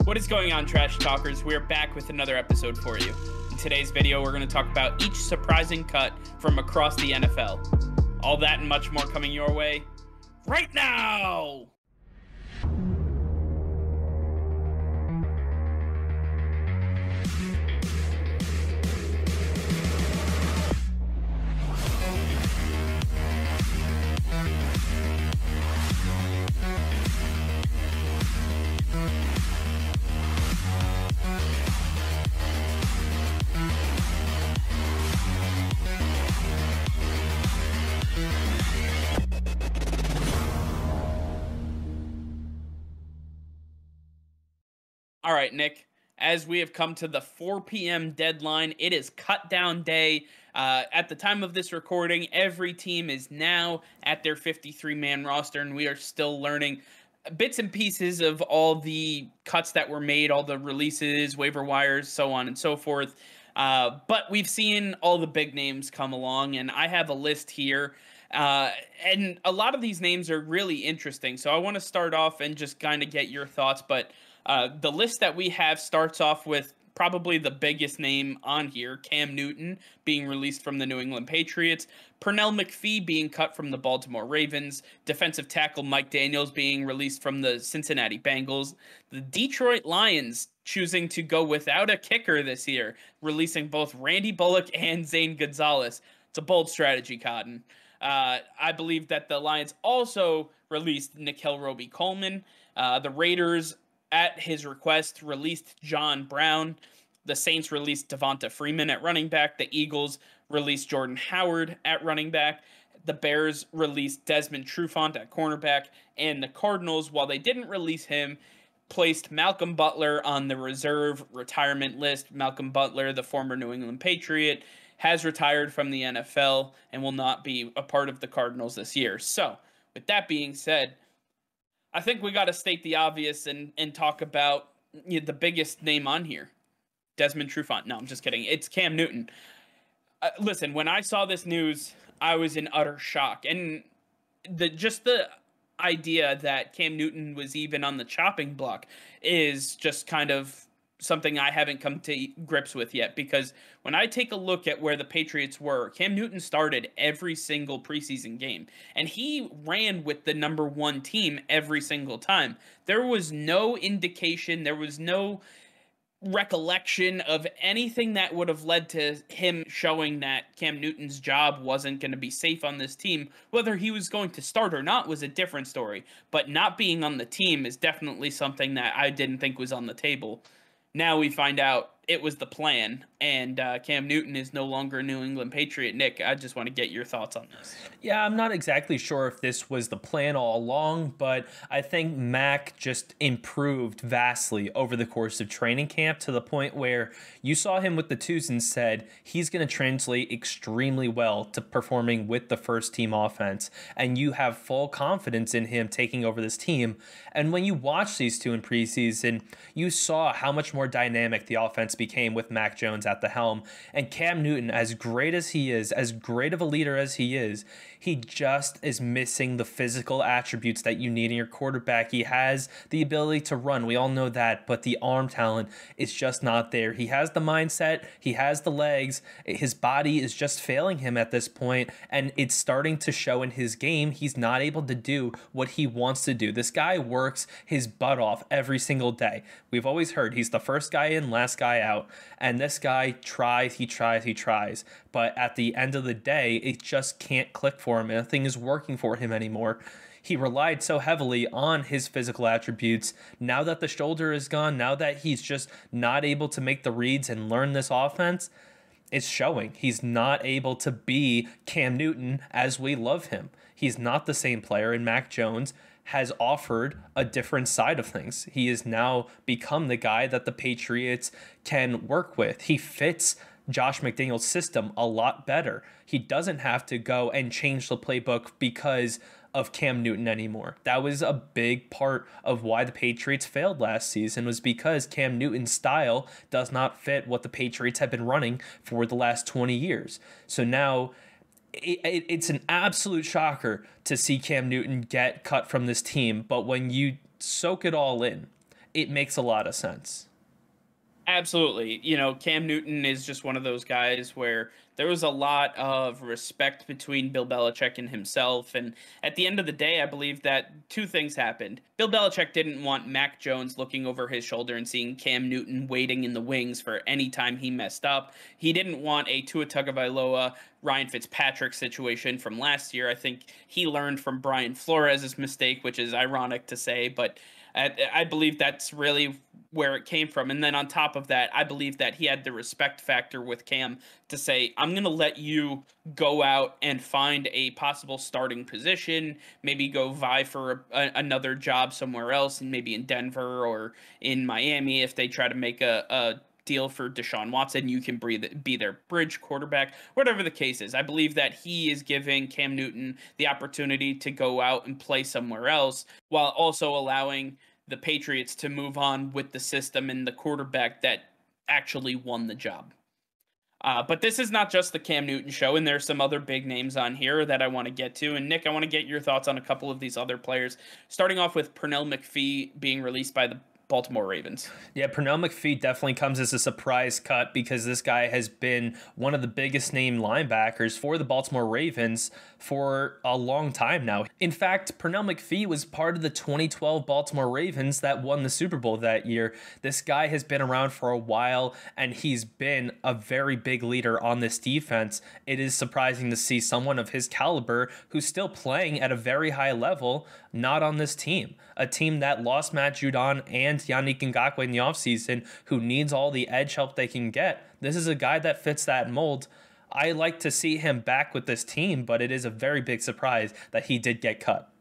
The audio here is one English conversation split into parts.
What is going on, Trash Talkers? We're back with another episode for you. In today's video, we're going to talk about each surprising cut from across the NFL. All that and much more coming your way right now! All right, Nick, as we have come to the 4 p.m. deadline, it is cutdown day. At the time of this recording, every team is now at their 53-man roster, and we are still learning bits and pieces of all the cuts that were made, all the releases, waiver wires, so on and so forth. But we've seen all the big names come along, and I have a list here. And a lot of these names are really interesting, so I want to start off and just kind of get your thoughts, but the list that we have starts off with probably the biggest name on here, Cam Newton being released from the New England Patriots, Pernell McPhee being cut from the Baltimore Ravens, defensive tackle Mike Daniels being released from the Cincinnati Bengals, the Detroit Lions choosing to go without a kicker this year, releasing both Randy Bullock and Zane Gonzalez. It's a bold strategy, Cotton. I believe that the Lions also released Nikhil Roby-Coleman. The Raiders, at his request, released John Brown. The Saints released Devonta Freeman at running back. The Eagles released Jordan Howard at running back. The Bears released Desmond Trufant at cornerback. And the Cardinals, while they didn't release him, placed Malcolm Butler on the reserve retirement list. Malcolm Butler, the former New England Patriot, has retired from the NFL and will not be a part of the Cardinals this year. So, with that being said, I think we got to state the obvious and talk about the biggest name on here, Desmond Trufant. No, I'm just kidding. It's Cam Newton. Listen, when I saw this news, I was in utter shock. And the idea that Cam Newton was even on the chopping block is just kind of something I haven't come to grips with yet, because when I take a look at where the Patriots were, Cam Newton started every single preseason game, and he ran with the number one team every single time. There was no indication, there was no recollection of anything that would have led to him showing that Cam Newton's job wasn't going to be safe on this team. Whether he was going to start or not was a different story, but not being on the team is definitely something that I didn't think was on the table. Now we find out it was the plan, and Cam Newton is no longer a New England Patriot. Nick, I just want to get your thoughts on this. Yeah, I'm not exactly sure if this was the plan all along, but I think Mac just improved vastly over the course of training camp to the point where you saw him with the twos and said he's going to translate extremely well to performing with the first team offense, and you have full confidence in him taking over this team. And when you watch these two in preseason, you saw how much more dynamic the offense became with Mac Jones at the helm. And Cam Newton, as great as he is, as great of a leader as he is, he just is missing the physical attributes that you need in your quarterback. He has the ability to run, we all know that, but the arm talent is just not there. He has the mindset, he has the legs, his body is just failing him at this point, and it's starting to show in his game. He's not able to do what he wants to do. This guy works his butt off every single day. We've always heard he's the first guy in, last guy out, and this guy tries, he tries, but at the end of the day, it just can't click for him, and nothing is working for him anymore. He relied so heavily on his physical attributes. Now that the shoulder is gone, now that he's just not able to make the reads and learn this offense, it's showing. He's not able to be Cam Newton as we love him. He's not the same player, and Mac Jones has offered a different side of things. He has now become the guy that the Patriots can work with. He fits Josh McDaniels' system a lot better. He doesn't have to go and change the playbook because of Cam Newton anymore. That was a big part of why the Patriots failed last season, was because Cam Newton's style does not fit what the Patriots have been running for the last 20 years. So now it's an absolute shocker to see Cam Newton get cut from this team, but when you soak it all in it makes a lot of sense. Absolutely. You know, Cam Newton is just one of those guys where there was a lot of respect between Bill Belichick and himself. And at the end of the day, I believe that two things happened. Bill Belichick didn't want Mac Jones looking over his shoulder and seeing Cam Newton waiting in the wings for any time he messed up. He didn't want a Tua Tagovailoa, Ryan Fitzpatrick situation from last year. I think he learned from Brian Flores' mistake, which is ironic to say, but I believe that's really where it came from. And then on top of that, I believe that he had the respect factor with Cam to say, I'm going to let you go out and find a possible starting position, maybe go vie for another job somewhere else, and maybe in Denver or in Miami if they try to make a deal for Deshaun Watson. You can be their bridge quarterback, whatever the case is. I believe that he is giving Cam Newton the opportunity to go out and play somewhere else while also allowing the Patriots to move on with the system and the quarterback that actually won the job. But this is not just the Cam Newton show, and there's some other big names on here that I want to get to. And Nick, I want to get your thoughts on a couple of these other players, starting off with Pernell McPhee being released by the Baltimore Ravens. Yeah, Pernell McPhee definitely comes as a surprise cut because this guy has been one of the biggest name linebackers for the Baltimore Ravens for a long time now. In fact, Pernell McPhee was part of the 2012 Baltimore Ravens that won the Super Bowl that year. This guy has been around for a while, and he's been a very big leader on this defense. It is surprising to see someone of his caliber who's still playing at a very high level not on this team. A team that lost Matt Judon and Yannick Ngakoue in the offseason, who needs all the edge help they can get. This is a guy that fits that mold. I like to see him back with this team, but it is a very big surprise that he did get cut.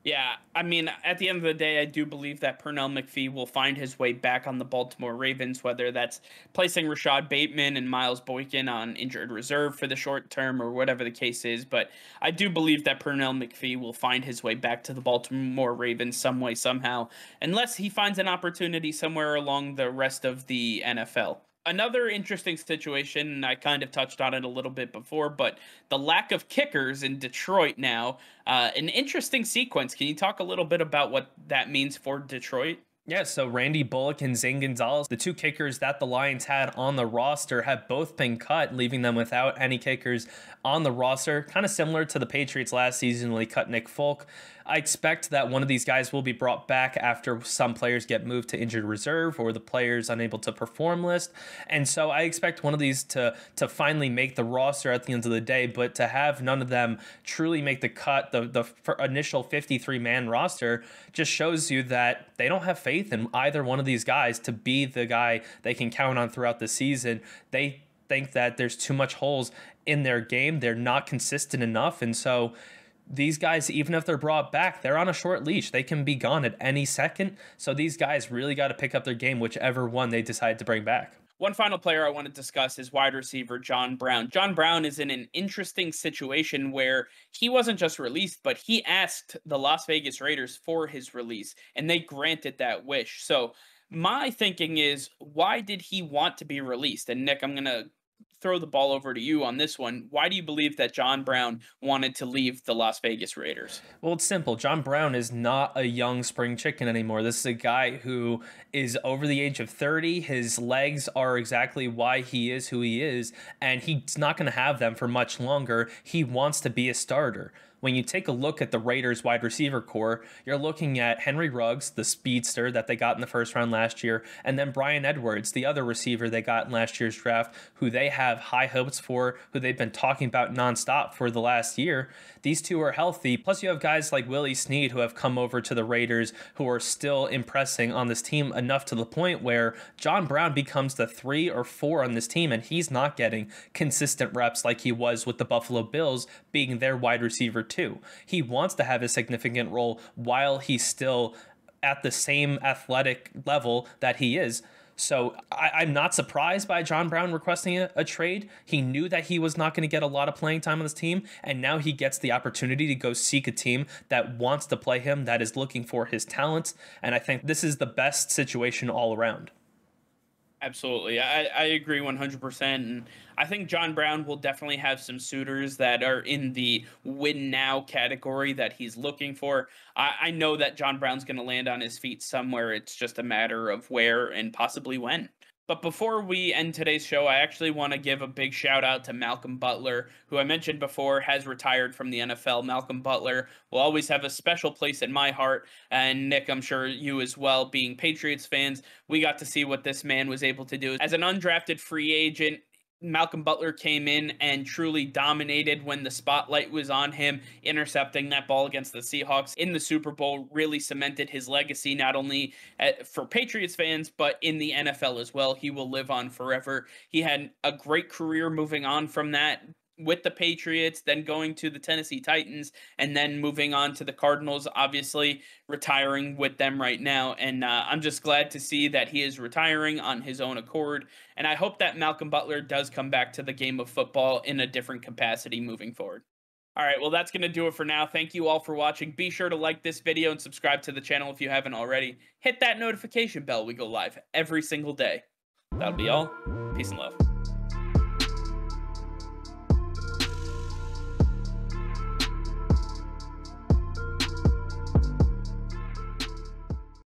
Yeah, I mean, at the end of the day, I do believe that Pernell McPhee will find his way back on the Baltimore Ravens, whether that's placing Rashad Bateman and Miles Boykin on injured reserve for the short term or whatever the case is. But I do believe that Pernell McPhee will find his way back to the Baltimore Ravens some way, somehow, unless he finds an opportunity somewhere along the rest of the NFL. Another interesting situation, and I kind of touched on it a little bit before, but the lack of kickers in Detroit now, an interesting sequence. Can you talk a little bit about what that means for Detroit? Yeah, so Randy Bullock and Zane Gonzalez, the two kickers that the Lions had on the roster, have both been cut, leaving them without any kickers on the roster. Kind of similar to the Patriots last season when they cut Nick Folk. I expect that one of these guys will be brought back after some players get moved to injured reserve or the players unable to perform list. And so I expect one of these to finally make the roster at the end of the day, but to have none of them truly make the cut, the initial 53-man roster, just shows you that they don't have faith in either one of these guys to be the guy they can count on throughout the season. They think that there's too much holes in their game. They're not consistent enough. And so these guys, even if they're brought back, they're on a short leash. They can be gone at any second. So these guys really got to pick up their game, whichever one they decide to bring back. One final player I want to discuss is wide receiver John Brown. John Brown is in an interesting situation where he wasn't just released, but he asked the Las Vegas Raiders for his release, and they granted that wish. So my thinking is, why did he want to be released? And Nick, I'm going to throw the ball over to you on this one. Why do you believe that John Brown wanted to leave the Las Vegas Raiders? Well, it's simple. John Brown is not a young spring chicken anymore. This is a guy who is over the age of 30. His legs are exactly why he is who he is, and he's not going to have them for much longer. He wants to be a starter. When you take a look at the Raiders wide receiver core, you're looking at Henry Ruggs, the speedster that they got in the first round last year, and then Brian Edwards, the other receiver they got in last year's draft, who they have high hopes for, who they've been talking about nonstop for the last year. These two are healthy. Plus you have guys like Willie Snead who have come over to the Raiders who are still impressing on this team enough to the point where John Brown becomes the 3 or 4 on this team, and he's not getting consistent reps like he was with the Buffalo Bills being their wide receiver too. He wants to have a significant role while he's still at the same athletic level that he is. So I'm not surprised by John Brown requesting a trade. He knew that he was not going to get a lot of playing time on this team, and now he gets the opportunity to go seek a team that wants to play him, that is looking for his talents, and I think this is the best situation all around. Absolutely. I agree 100%. And I think John Brown will definitely have some suitors that are in the win now category that he's looking for. I know that John Brown's going to land on his feet somewhere. It's just a matter of where and possibly when. But before we end today's show, I actually want to give a big shout out to Malcolm Butler, who I mentioned before has retired from the NFL. Malcolm Butler will always have a special place in my heart. And Nick, I'm sure you as well, being Patriots fans, we got to see what this man was able to do. As an undrafted free agent, Malcolm Butler came in and truly dominated when the spotlight was on him. Intercepting that ball against the Seahawks in the Super Bowl really cemented his legacy, not only for Patriots fans, but in the NFL as well. He will live on forever. He had a great career moving on from that with the Patriots, then going to the Tennessee Titans, and then moving on to the Cardinals, obviously retiring with them right now. And I'm just glad to see that he is retiring on his own accord. And I hope that Malcolm Butler does come back to the game of football in a different capacity moving forward. All right, well, that's going to do it for now. Thank you all for watching. Be sure to like this video and subscribe to the channel if you haven't already. Hit that notification bell. We go live every single day. That'll be all. Peace and love.